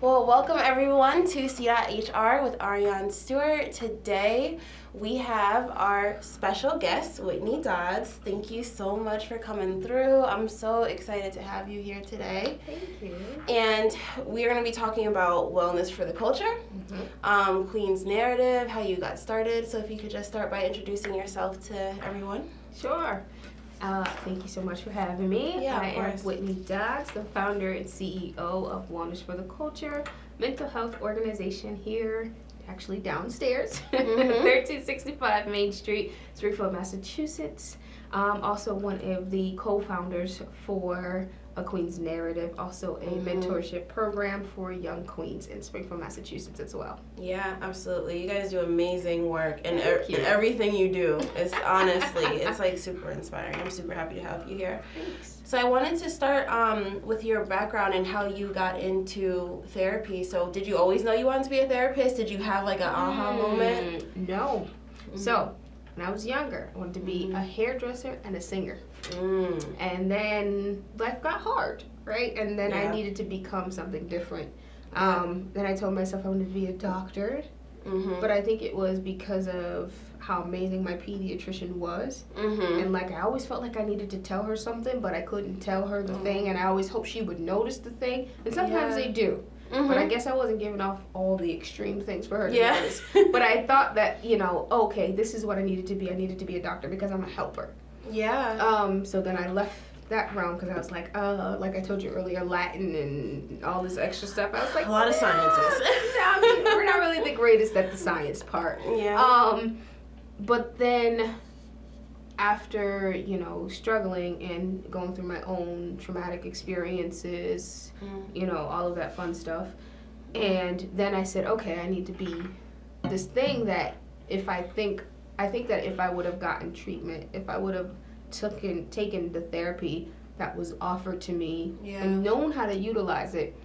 Well, welcome everyone to C.HR with Ariaunstewart. Today we have our special guest, Whitney Dodds. Thank you so much for coming through. I'm so excited to have you here today. Thank you. And we are going to be talking about wellness for the culture, Queen's narrative, how you got started. So if you could just start by introducing yourself to everyone. Sure. Thank you so much for having me. Yeah, I of am course. Whitney Dodds, the founder and CEO of Wellness for the Culture, mental health organization here, actually downstairs, 1365 Main Street, Springfield, Massachusetts. Also one of the co-founders for A Queen's Narrative, also a mentorship program for young queens in Springfield, Massachusetts as well. Yeah, absolutely. You guys do amazing work, and Thank you. everything you do is honestly, it's like super inspiring. I'm super happy to have you here. Thanks. So I wanted to start with your background and how you got into therapy. So did you always know you wanted to be a therapist? Did you have like an aha moment? No. So when I was younger, I wanted to be a hairdresser and a singer. And then life got hard, right? And then I needed to become something different. Then I told myself I wanted to be a doctor. But I think it was because of how amazing my pediatrician was. And like I always felt like I needed to tell her something, but I couldn't tell her the thing. And I always hoped she would notice the thing. And sometimes they do. But I guess I wasn't giving off all the extreme things for her to notice. But I thought that, okay, this is what I needed to be. I needed to be a doctor because I'm a helper. Yeah. So then I left that realm because I was like I told you earlier, Latin and all this extra stuff. I was like, A lot of sciences. I mean, we're not really the greatest at the science part. Yeah. But then after, struggling and going through my own traumatic experiences, all of that fun stuff. And then I said, okay, I need to be this thing that I think that if I would have gotten treatment, if I would have taken the therapy that was offered to me and known how to utilize it,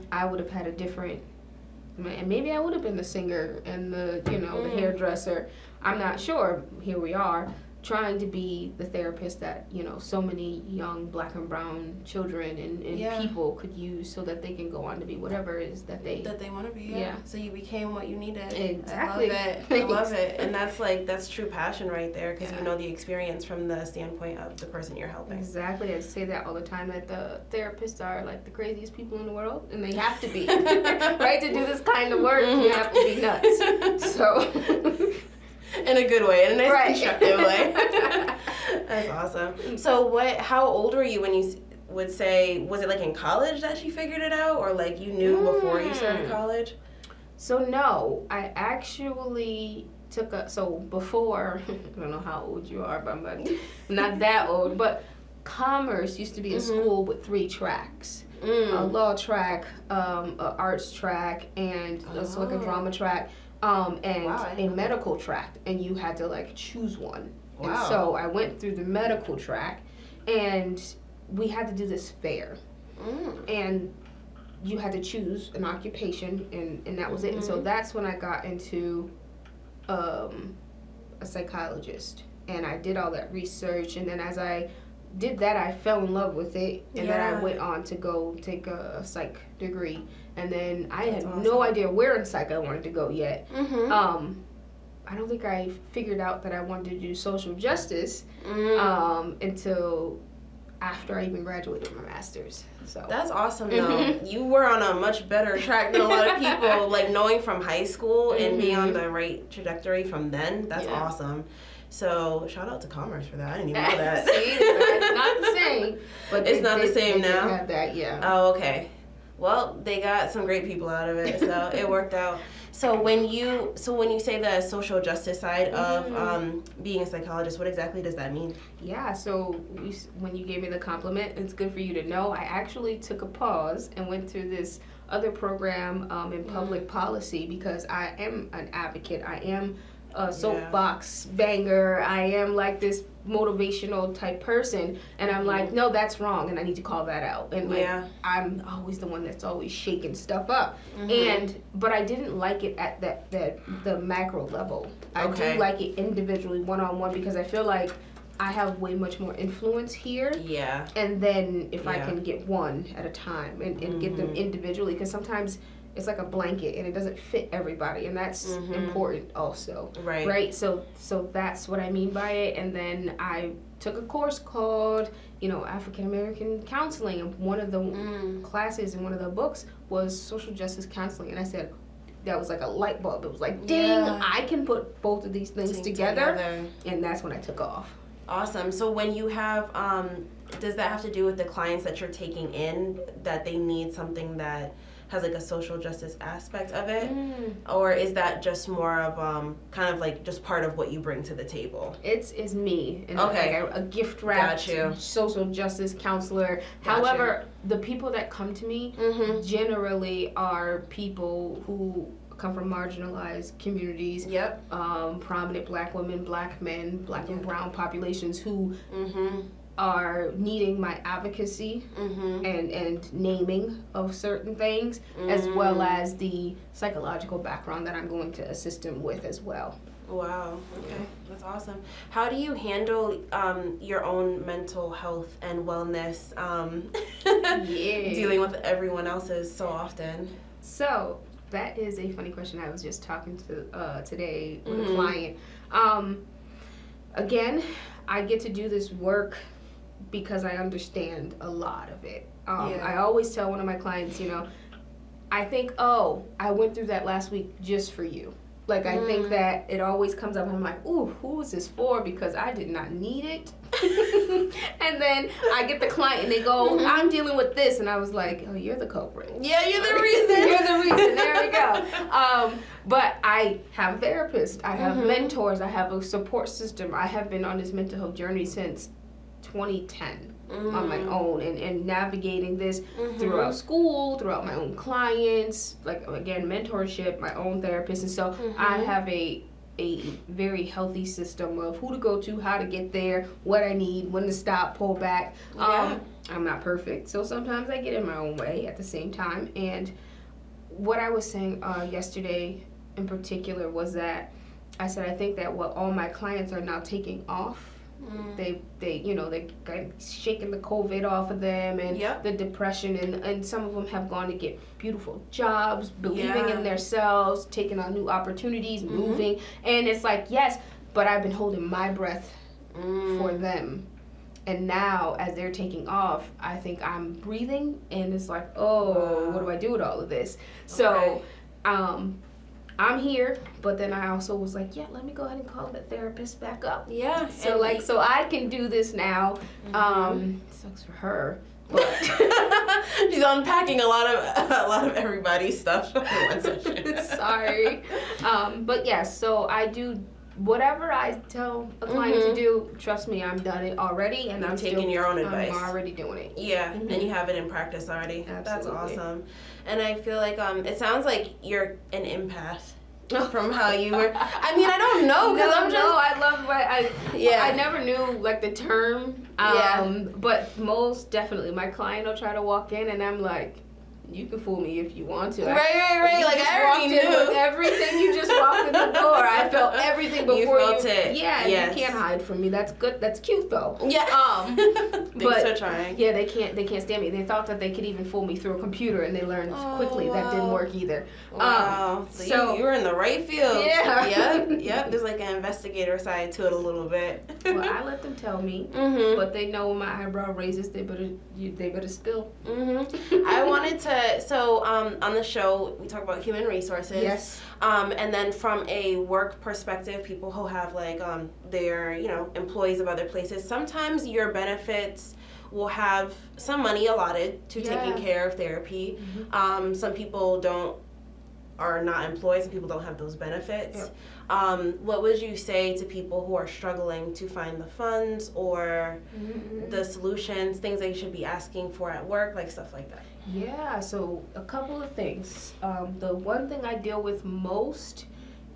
I would have had a different, and maybe I would have been the singer and the, the hairdresser. I'm not sure. Here we are, trying to be the therapist that, so many young black and brown children and people could use so that they can go on to be whatever it is that they want to be. So you became what you needed. Exactly. I love it. And that's true passion right there, because you know the experience from the standpoint of the person you're helping. Exactly. I say that all the time, that the therapists are like the craziest people in the world, and they have to be. Right? To do this kind of work, you have to be nuts. So in a good way, in a nice constructive way. That's awesome. So how old were you when you would say, was it like in college that you figured it out, or like you knew before you started college? So no, I actually before, I don't know how old you are, but I'm not that old, but commerce used to be a school with 3 tracks. A law track, an arts track, and also like a drama track. And a medical track, and you had to like choose one. Wow. And so I went through the medical track, and we had to do this fair. And you had to choose an occupation, and that was it. And so that's when I got into a psychologist, and I did all that research, and then as I did that, I fell in love with it, and then I went on to go take a psych degree. And then I had no idea where in psych I wanted to go yet. I don't think I figured out that I wanted to do social justice until after I even graduated with my master's. So that's awesome though. You were on a much better track than a lot of people, like knowing from high school and being on the right trajectory from then. That's awesome. So shout out to Commerce for that. I didn't even know that. See, it's not the same. But it's not the same now? They have that, Oh, okay. Well, they got some great people out of it, so it worked out. So when you say the social justice side of being a psychologist, what exactly does that mean? Yeah, so when you gave me the compliment, it's good for you to know, I actually took a pause and went through this other program in public policy, because I am an advocate. I am a soapbox banger. I am like this motivational type person, and I'm like, no, that's wrong, and I need to call that out. And like, I'm always the one that's always shaking stuff up. But I didn't like it at the macro level. I do like it individually, one-on-one, because I feel like I have way much more influence here. And then if I can get one at a time and get them individually, because sometimes it's like a blanket and it doesn't fit everybody, and that's important also. Right. So that's what I mean by it. And then I took a course called, African American counseling, and one of the classes in one of the books was social justice counseling, and I said, that was like a light bulb. It was like, dang, I can put both of these things together, and that's when I took off. Awesome. So when you have, does that have to do with the clients that you're taking in, that they need something that has like a social justice aspect of it? Or is that just more of kind of like just part of what you bring to the table? It's me. And like a gift wrapped social justice counselor. However, the people that come to me generally are people who come from marginalized communities, prominent Black women, Black men, Black and brown populations who are needing my advocacy and naming of certain things, as well as the psychological background that I'm going to assist them with as well. Wow. Okay. That's awesome. How do you handle your own mental health and wellness dealing with everyone else's so often? So that is a funny question. I was just talking to today with a client. Again, I get to do this work because I understand a lot of it. I always tell one of my clients, I think, I went through that last week just for you. Like, I think that it always comes up and I'm like, ooh, who is this for? Because I did not need it. And then I get the client and they go, I'm dealing with this. And I was like, oh, you're the culprit. Yeah, you're the reason. You're the reason. There we go. But I have a therapist. I have mentors. I have a support system. I have been on this mental health journey since 2010 on my own, and navigating this throughout school, throughout my own clients, like, again, mentorship, my own therapist. And so I have a very healthy system of who to go to, how to get there, what I need, when to stop, pull back. I'm not perfect, so sometimes I get in my own way at the same time. And what I was saying yesterday in particular was that I said, I think that what all my clients are now taking off, they kind of shaking the COVID off of them, and the depression, and some of them have gone to get beautiful jobs, believing in themselves, taking on new opportunities, moving, and it's like, yes, but I've been holding my breath for them. And now, as they're taking off, I think I'm breathing, and it's like, what do I do with all of this? So, I'm here, but then I also was like, let me go ahead and call the therapist back up. Yeah. So so I can do this now. Sucks for her, but she's unpacking a lot of everybody's stuff in one session. Sorry. But yes, so I do whatever I tell a client to do. Trust me, I've done it already, and I'm taking your own advice. I'm already doing it. Yeah, and you have it in practice already. Absolutely. That's awesome. And I feel like it sounds like you're an empath from how you were. I mean, I don't know, because I love what I never knew like the term. But most definitely, my client will try to walk in, and I'm like, you can fool me if you want to. Right. Like, I already knew. With everything, you just walked in the door. I felt everything before you. Felt it. Yeah, you can't hide from me. That's good. That's cute, though. Yeah. But so trying. Yeah, they can't stand me. They thought that they could even fool me through a computer, and they learned quickly that didn't work either. Wow. So you were in the right field. Yeah. Yep. There's like an investigator side to it a little bit. Well, I let them tell me, but they know when my eyebrow raises, they better spill. I wanted to. So on the show, we talk about human resources. Yes. And then from a work perspective, people who have like their employees of other places, sometimes your benefits will have some money allotted to taking care of therapy. Some people are not employed, some people don't have those benefits. What would you say to people who are struggling to find the funds or the solutions, things they should be asking for at work, like stuff like that? Yeah, so a couple of things. The one thing I deal with most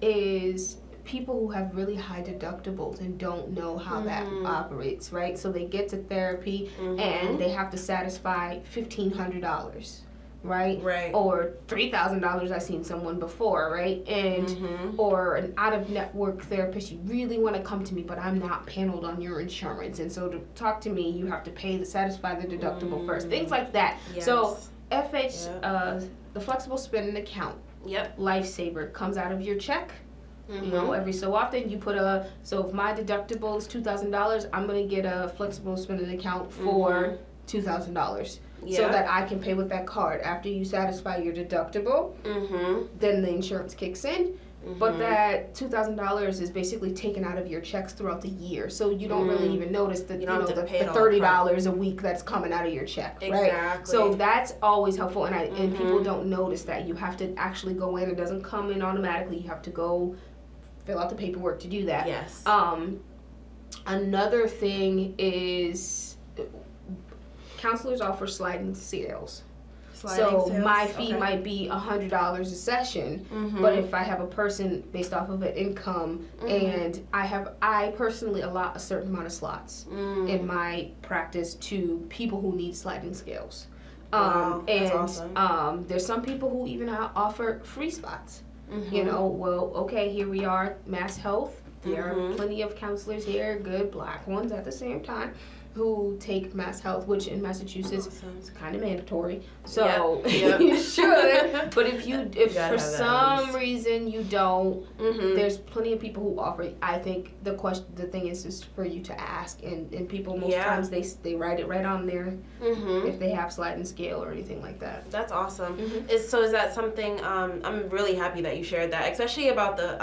is people who have really high deductibles and don't know how that operates, right? So they get to therapy and they have to satisfy $1,500. Right? Or $3,000, I've seen someone before, right? And or an out-of-network therapist, you really want to come to me, but I'm not paneled on your insurance, and so to talk to me, you have to satisfy the deductible first. Things like that. Yes. So the flexible spending account. Yep. Lifesaver comes out of your check. Mm-hmm. You know, every so often you put so if my deductible is $2,000, I'm gonna get a flexible spending account for $2,000. Yeah. So that I can pay with that card. After you satisfy your deductible, then the insurance kicks in. But that $2,000 is basically taken out of your checks throughout the year, so you don't really even notice that the $30 a week that's coming out of your check, right? Exactly. So that's always helpful, and people don't notice that you have to actually go in. It doesn't come in automatically. You have to go fill out the paperwork to do that. Yes. Another thing is counselors offer sliding scales. My fee might be $100 a session, but if I have a person based off of an income, and I personally allot a certain amount of slots in my practice to people who need sliding scales. That's awesome. There's some people who even offer free spots. You know, well, okay, here we are, Mass Health. There are plenty of counselors here, good black ones at the same time, who take Mass Health, which in Massachusetts is kind of mandatory. So you should. But if for some reason you don't, there's plenty of people who offer it. I think the thing is just for you to ask, and people most times they write it right on there if they have sliding scale or anything like that. That's awesome. Is that something? I'm really happy that you shared that, especially about the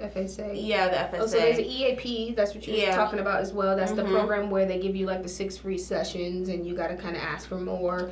FSA. Yeah, the FSA. Oh, so there's an EAP. That's what you're talking about as well. That's the program where they give you like the 6 free sessions, and you got to kind of ask for more.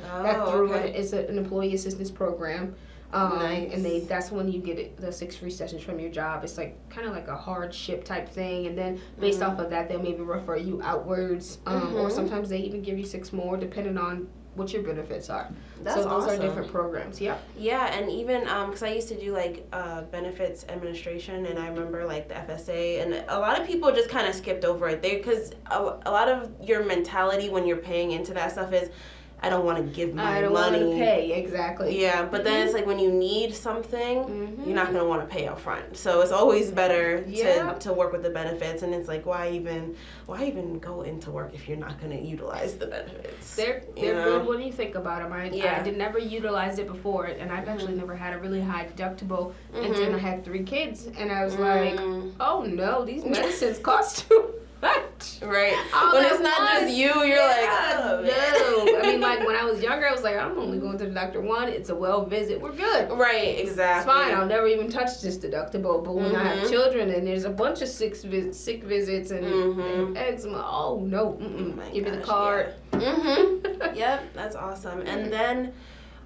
It's an employee assistance program. Nice. And that's when you get the 6 free sessions from your job. It's like kind of like a hardship type thing, and then based off of that, they'll maybe refer you outwards, or sometimes they even give you 6 more depending on what your benefits are. That's so those awesome. are different programs. Yeah. Yeah, and even because I used to do like benefits administration, and I remember like the FSA, and a lot of people just kind of skipped over it there because a lot of your mentality when you're paying into that stuff is, I don't want to give my money. I don't want to pay, exactly. Yeah, but then it's like when you need something, you're not going to want to pay up front. So it's always better to work with the benefits, and it's like, why even go into work if you're not going to utilize the benefits? They're good when you think about them. I did never utilize it before, and I've actually never had a really high deductible until I had 3 kids, and I was like, oh no, these medicines cost too much. Right. When it's not just you, you're like, oh, no. I mean, like when I was younger, I was like, I'm only going to the doctor one. It's a well visit. We're good. Right. Exactly. It's fine. I'll never even touch this deductible. But when I have children and there's a bunch of sick visits and they have eczema, oh no, give me the card. Yep, that's awesome. And then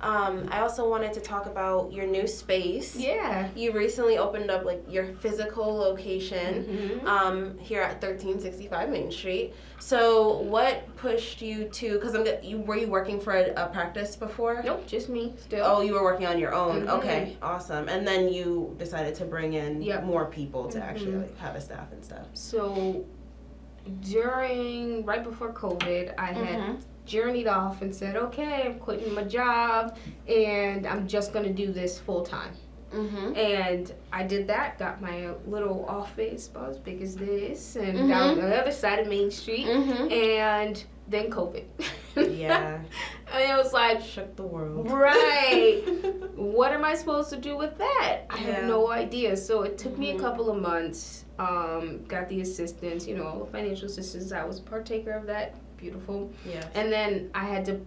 I also wanted to talk about your new space. Yeah. You recently opened up like your physical location here at 1365 Main Street. So what pushed you to, because were you working for a practice before? Nope, just me still. Oh, you were working on your own. Okay, awesome. And then you decided to bring in more people to actually like have a staff and stuff. So right before COVID, I had journeyed off and said, okay, I'm quitting my job and I'm just going to do this full time. And I did that, got my little office about as big as this and down the other side of Main Street, and then COVID. Yeah. And it was like, shook the world. Right. What am I supposed to do with that? I have no idea. So it took me a couple of months, got the assistance, all the financial assistance. I was a partaker of that. Beautiful. Yeah. And then I had to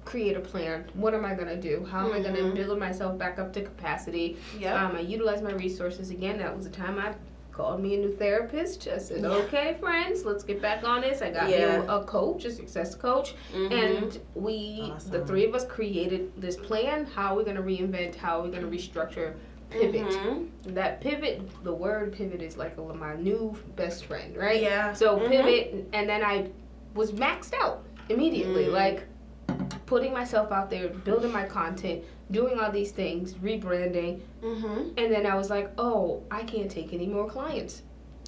create a plan. What am I going to do? How am I going to build myself back up to capacity? I utilized my resources again. That was the time I called me a new therapist. I said, okay, friends, let's get back on this. I got me a coach, a success coach. And the 3 of us created this plan. How are we going to reinvent? How are we going to restructure? Pivot. That pivot, the word pivot is like my new best friend, right? Yeah. So pivot, and then I was maxed out immediately, like putting myself out there, building my content, doing all these things, rebranding, and then I was like, oh, I can't take any more clients.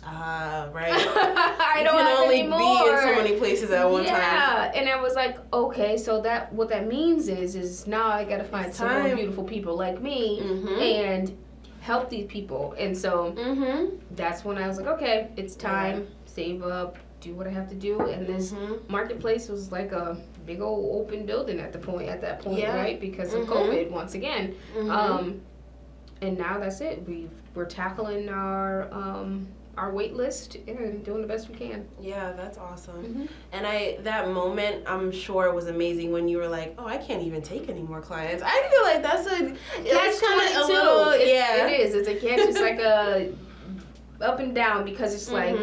Right. I don't can have only any more. be in so many places at one time. Yeah, and I was like, okay, so what that means is now I gotta find some more beautiful people like me and help these people. And so that's when I was like, okay, it's time, save up, do what I have to do. And this marketplace was like a big old open building at that point, Yeah. right? Because of COVID, once again. Mm-hmm. And now that's it. We're tackling our wait list and doing the best we can. Yeah, that's awesome. Mm-hmm. And that moment, I'm sure, was amazing when you were like, "Oh, I can't even take any more clients." I feel like that's kind of a little, yeah. It is. It's a catch. It's like a up and down, because it's like,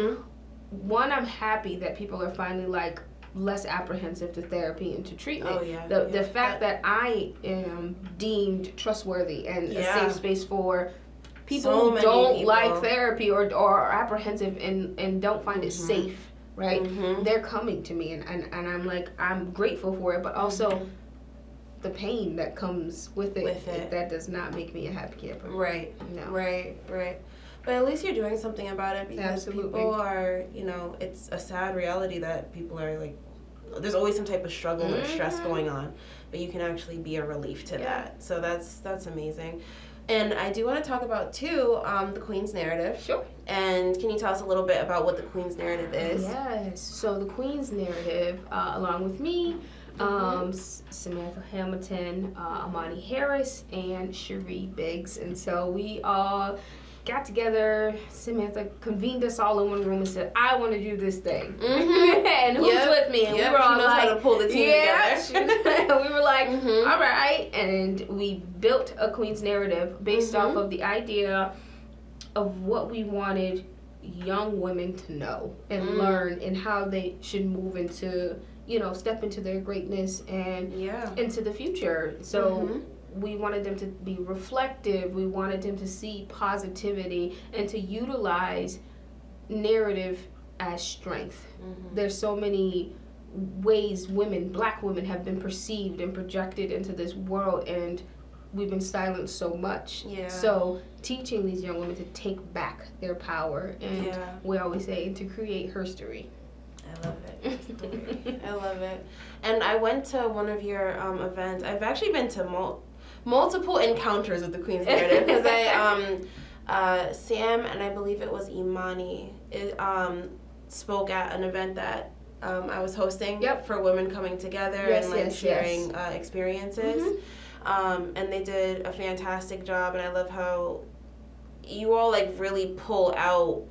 one, I'm happy that people are finally like less apprehensive to therapy and to treatment. Oh, yeah. The fact that I am deemed trustworthy and a safe space for people who don't like therapy or are apprehensive and don't find it safe, right? They're coming to me, and I'm like, I'm grateful for it, but also the pain that comes with it. That does not make me a happy camper. Right. No. Right. But at least you're doing something about it, because Absolutely. people are, it's a sad reality that people are like, there's always some type of struggle or stress going on, but you can actually be a relief to that. So that's amazing. And I do want to talk about, too, the Queen's Narrative. Sure. And can you tell us a little bit about what the Queen's Narrative is? Yes. So the Queen's Narrative, along with me, Samantha Hamilton, Amani Harris, and Cherie Biggs. And so we all got together. Samantha convened us all in one room and said, "I want to do this thing." And who's with me? And we were all like, how to pull the team together. We were like, all right. And we built a Queen's Narrative based off of the idea of what we wanted young women to know and learn, and how they should move into, step into their greatness and into the future. So we wanted them to be reflective. We wanted them to see positivity and to utilize narrative as strength. There's so many ways Black women have been perceived and projected into this world, and we've been silenced so much. So teaching these young women to take back their power, and we always say, to create herstory. I love it. I love it. And I went to one of your events. I've actually been to multiple encounters with the Queen's Narrative, because Sam and I believe it was Imani spoke at an event that I was hosting for women coming together and sharing experiences. And they did a fantastic job, and I love how you all really pull out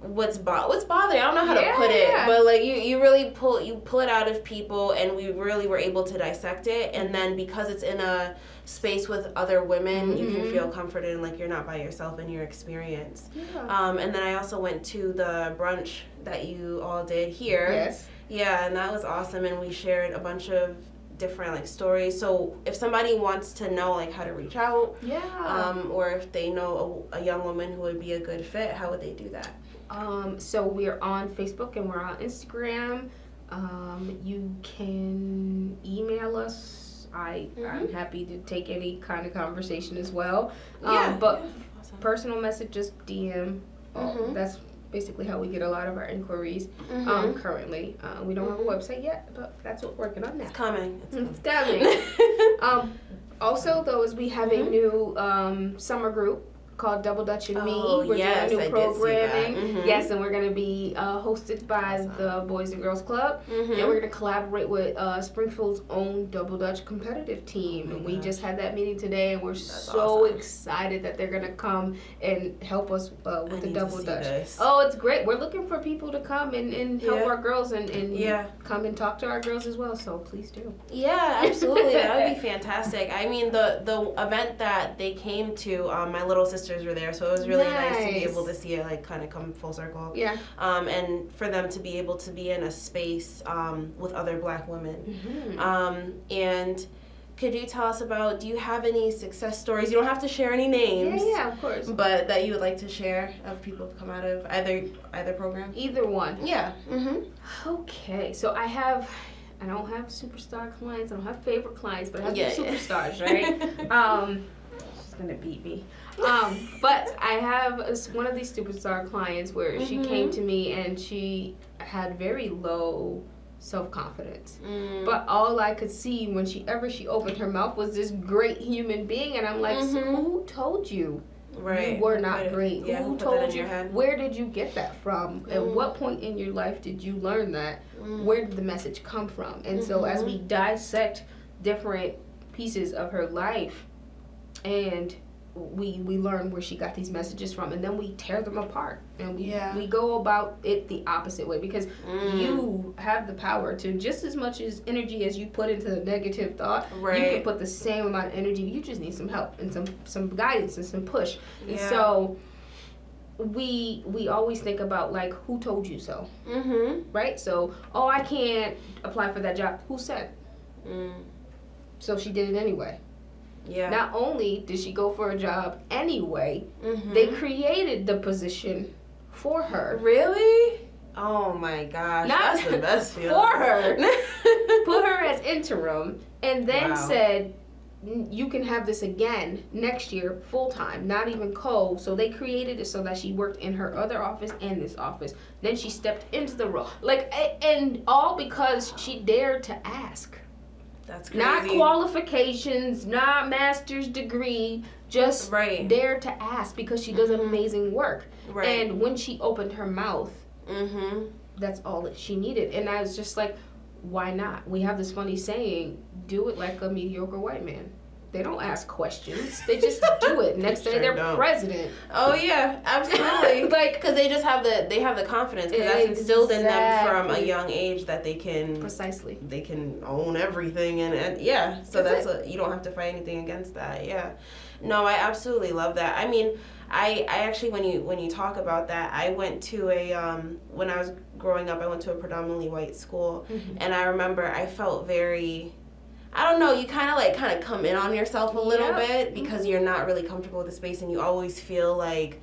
what's bothering. I don't know how to put it, but you really pull it out of people, and we really were able to dissect it. And then because it's in a space with other women, you can feel comforted and you're not by yourself in your experience. And then I also went to the brunch that you all did here. And that was awesome, and we shared a bunch of different stories. So if somebody wants to know how to reach out, or if they know a young woman who would be a good fit, how would they do that? So we're on Facebook and we're on Instagram. You can email us. I'm happy to take any kind of conversation as well. But awesome. Personal message, just DM. That's basically how we get a lot of our inquiries currently. We don't have a website yet, but that's what we're working on now. It's coming. It's coming. Also, though, is we have a new summer group called Double Dutch and Me. We're doing new programming. Yes, and we're going to be hosted by the Boys and Girls Club. And we're going to collaborate with Springfield's own Double Dutch competitive team. And we just had that meeting today, and we're so excited that they're going to come and help us with the Double Dutch. Oh, it's great. We're looking for people to come and help our girls and come and talk to our girls as well. So please do. Yeah, absolutely. That would be fantastic. I mean, the event that they came to, my little sisters were there, so it was really nice to be able to see it kind of come full circle. And for them to be able to be in a space with other Black women. And could you tell us about, do you have any success stories? You don't have to share any names. Yeah, of course. But that you would like to share of people who've come out of either program? Either one. Yeah. Okay, so I don't have superstar clients. I don't have favorite clients, but I have superstars, right? She's gonna beat me. But I have one of these superstar clients where she came to me and she had very low self-confidence. But all I could see when she opened her mouth was this great human being, and I'm like, so who told you Right. You were not great. Yeah, Who put that told in you? your head? Where did you get that from? At what point in your life did you learn that? Where did the message come from? And so as we dissect different pieces of her life, and we learn where she got these messages from, and then we tear them apart, and we go about it the opposite way, because you have the power to, just as much as energy as you put into the negative thought, you can put the same amount of energy. You just need some help and some guidance and some push. And so we always think about, like, who told you so? Right? So, oh, I can't apply for that job. Who said? So she did it anyway. Yeah. Not only did she go for a job anyway, they created the position for her. Really? Oh my gosh, that's the best feeling. For her. Put her as interim, and then said, you can have this again next year full time, not even co. So they created it so that she worked in her other office and this office. Then she stepped into the role. Like, and all because she dared to ask. That's crazy. Not qualifications, not master's degree, just dare to ask, because she does amazing work. And when she opened her mouth, that's all that she needed. And I was just like, why not? We have this funny saying, do it like a mediocre white man. They don't ask questions. They just do it. Next day they're president. Oh yeah, absolutely. Like, because they just have the confidence, because that's instilled in them from a young age that they can they can own everything, and yeah. So that's you don't have to fight anything against that. Yeah. No, I absolutely love that. I mean, I actually, when you talk about that, I went to a when I was growing up, I went to a predominantly white school, and I remember I felt very, I don't know, you kind of come in on yourself a little bit, because you're not really comfortable with the space, and you always feel like,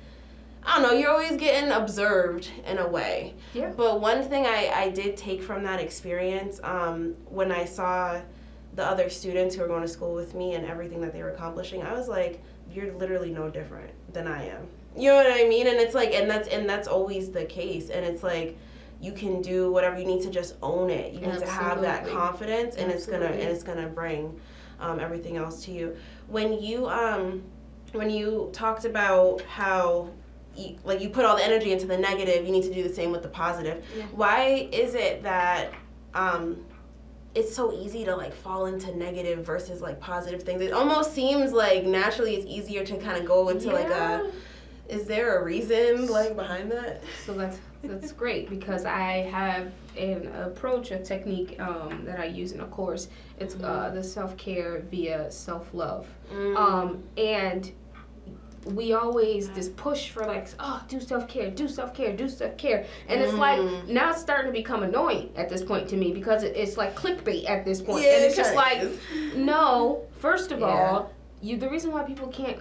I don't know, you're always getting observed in a way. Yeah. But one thing I did take from that experience, when I saw the other students who were going to school with me and everything that they were accomplishing, I was like, you're literally no different than I am. You know what I mean? And it's like, and that's always the case. And it's like, you can do whatever, you need to just own it. You need to have that confidence, and it's gonna bring everything else to you. When you talked about how you put all the energy into the negative, you need to do the same with the positive. Yeah. Why is it that it's so easy to fall into negative versus positive things? It almost seems like naturally it's easier to kind of go into is there a reason behind that? So that's great, because I have an approach, a technique that I use in a course. It's the self-care via Selflove. And we always this push for do self-care, do self-care, do self-care. And it's now it's starting to become annoying at this point to me, because it's like clickbait at this point. And it's just no, first of all, the reason why people can't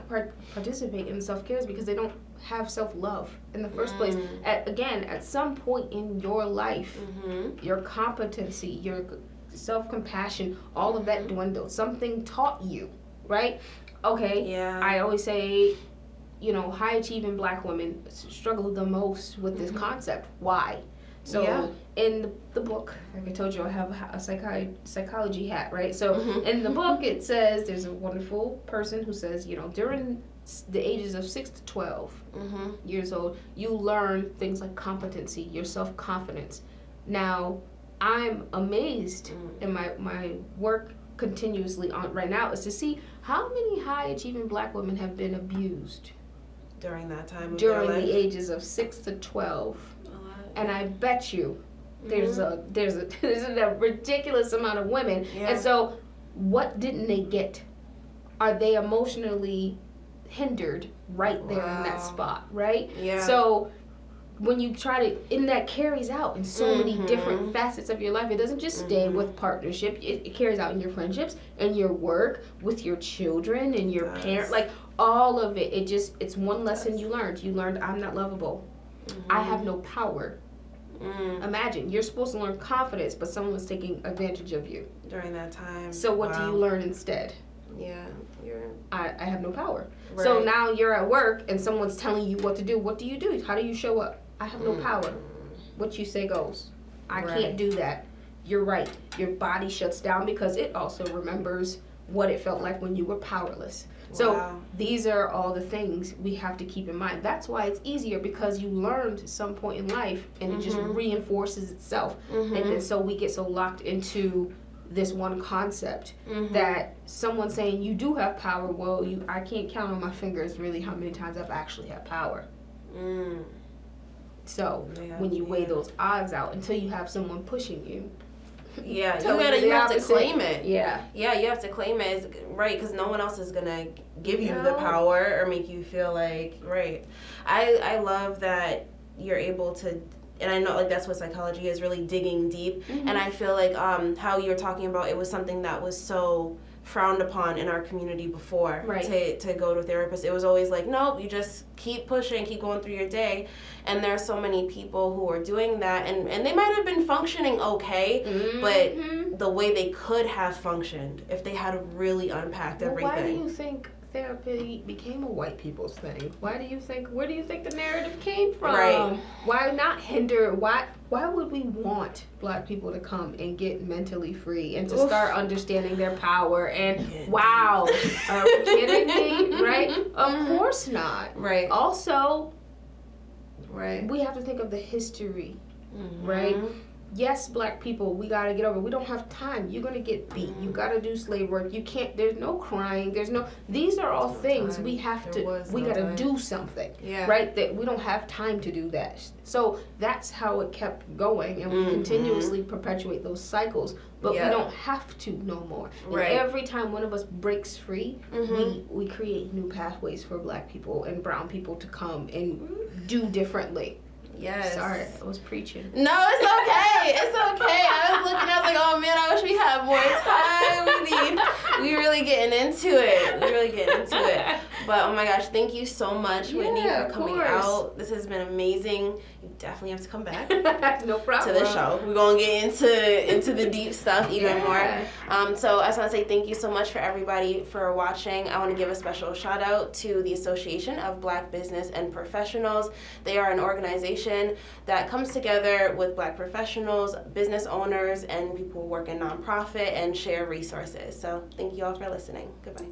participate in self-care is because they don't have self-love in the first place. At some point in your life, your competency, your self-compassion, all of that dwindled. Something taught you, right? Okay, I always say, high-achieving black women struggle the most with this concept. Why? So in the book, like I told you, I have a psychology hat, right? So in the book, it says, there's a wonderful person who says, during the ages of 6 to 12 years old, you learn things like competency, your self-confidence. Now, I'm amazed in my work continuously on right now is to see how many high-achieving black women have been abused during that time of during their life. The ages of 6 to 12. And I bet you there's a ridiculous amount of women. Yeah. And so what didn't they get? Are they emotionally hindered right there in that spot, right? Yeah. So when you try to, and that carries out in so many different facets of your life. It doesn't just stay with partnership. It carries out in your friendships and your work, with your children and your parents, all of it. It's one lesson you learned. You learned, I'm not lovable. I have no power. Imagine, you're supposed to learn confidence, but someone's taking advantage of you during that time. So what do you learn instead? Yeah, I have no power. Right. So now you're at work and someone's telling you what to do. What do you do? How do you show up? I have no power. What you say goes. I can't do that. You're right. Your body shuts down because it also remembers what it felt like when you were powerless. So these are all the things we have to keep in mind. That's why it's easier, because you learned at some point in life and it just reinforces itself. And then so we get so locked into this one concept that someone saying you do have power, well, I can't count on my fingers really how many times I've actually had power. So when you weigh those odds out, until you have someone pushing you, you have to claim it. You have to claim it, right? Because no one else is gonna give you the power or make you feel like, right. I love that you're able to, and I know like that's what psychology is, really digging deep. And I feel like how you're talking about, it was something that was so frowned upon in our community before, to go to a therapist. It was always like, nope, you just keep pushing, keep going through your day. And there are so many people who are doing that, and they might have been functioning okay, but the way they could have functioned if they had really unpacked everything. Why do you think therapy became a white people's thing? Where do you think the narrative came from? Right. Why not hinder? Why would we want Black people to come and get mentally free and to start understanding their power? And wow, are you kidding me? Right? Of course not. Right. Also, we have to think of the history, right? Yes, Black people, we gotta get over. We don't have time. You're gonna get beat. You gotta do slave work. You can't. There's no crying. These are all things we have to. We gotta do something, right? That we don't have time to do that. So that's how it kept going, and we continuously perpetuate those cycles. But we don't have to no more. And every time one of us breaks free, we create new pathways for Black people and brown people to come and do differently. Yes. Sorry, I was preaching. No, it's okay. It's okay. I was like, oh man, I wish we had more time. We really getting into it. But oh my gosh, thank you so much, Whitney, for coming out. This has been amazing. You definitely have to come back. No problem. To the show. We're gonna get into the deep stuff even more. So I just want to say thank you so much for everybody for watching. I want to give a special shout out to the Association of Black Business and Professionals. They are an organization that comes together with Black professionals, business owners, and people who work in nonprofit and share resources. So thank you all for listening. Goodbye.